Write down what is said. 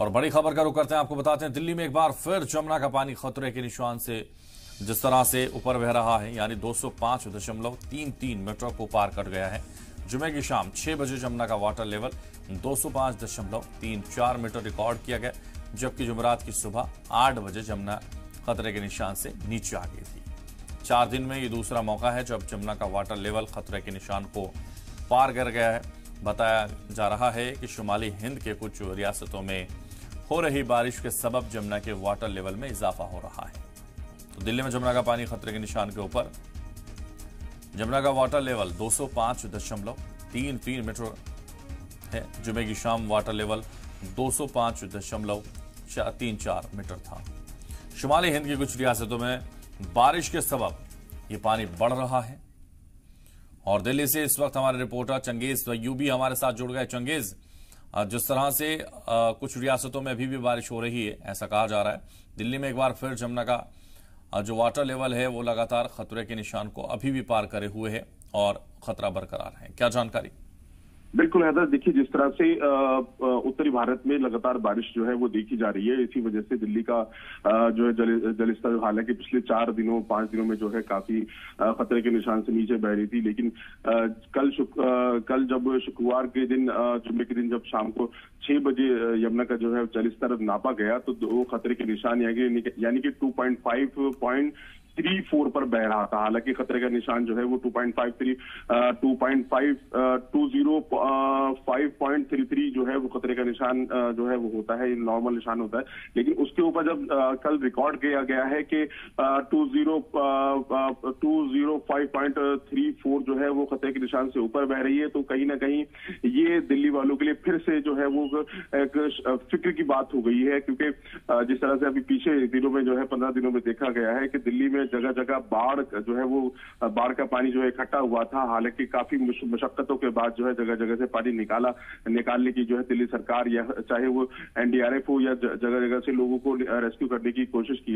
और बड़ी खबर का रुख करते हैं। आपको बताते हैं दिल्ली में एक बार फिर जमुना का पानी खतरे के निशान से जिस तरह से ऊपर बह रहा है, यानी 205.33 मीटर को पार कर गया है। जुमे की शाम 6 बजे जमुना का वाटर लेवल 205.34 मीटर रिकॉर्ड किया गया, जबकि जुमेरात की सुबह 8 बजे जमुना खतरे के निशान से नीचे आ गई थी। 4 दिन में ये दूसरा मौका है जब जमुना का वाटर लेवल खतरे के निशान को पार कर गया है। बताया जा रहा है कि शुमाली हिंद के कुछ रियासतों में हो रही बारिश के सबब जमुना के वाटर लेवल में इजाफा हो रहा है। तो दिल्ली में जमुना का पानी खतरे के निशान के ऊपर। जमुना का वाटर लेवल 205.33 मीटर है। जुमे की शाम वाटर लेवल 205.34 मीटर था। शुमाली हिंद की कुछ रियासतों में बारिश के सबब ये पानी बढ़ रहा है। और दिल्ली से इस वक्त हमारे रिपोर्टर चंगेज यूबी हमारे साथ जुड़ गए। चंगेज, जिस तरह से कुछ रियासतों में अभी भी बारिश हो रही है, ऐसा कहा जा रहा है, दिल्ली में एक बार फिर जमुना का जो वाटर लेवल है वो लगातार खतरे के निशान को अभी भी पार करे हुए है और खतरा बरकरार है। क्या जानकारी? बिल्कुल हैदर, देखिए जिस तरह से उत्तरी भारत में लगातार बारिश जो है वो देखी जा रही है, इसी वजह से दिल्ली का जो है जलस्तर हालांकि पिछले 5 दिनों में जो है काफी खतरे के निशान से नीचे बह रही थी। लेकिन कल जब शुक्रवार के दिन जुम्मे के दिन जब शाम को 6 बजे यमुना का जो है जलस्तर नापा गया तो वो खतरे के निशान यानी कि 2.5.34 पर बह रहा था। हालांकि खतरे का निशान जो है वो 2.5.33 जो है वो खतरे का निशान जो है वो होता है, नॉर्मल निशान होता है। लेकिन उसके ऊपर जब कल रिकॉर्ड किया गया है कि 205.34 जो है वो खतरे के निशान से ऊपर बह रही है, तो कहीं ना कहीं ये दिल्ली वालों के लिए फिर से जो है वो एक फिक्र की बात हो गई है। क्योंकि जिस तरह से अभी पीछे दिनों में जो है 15 दिनों में देखा गया है कि दिल्ली में जगह जगह बाढ़ जो है वो बाढ़ का पानी जो है इकट्ठा हुआ था। हालांकि काफी मशक्कतों के बाद जो है जगह जगह से पानी निकालने की जो है दिल्ली सरकार या चाहे वो एनडीआरएफ हो या जगह जगह से लोगों को रेस्क्यू करने की कोशिश की।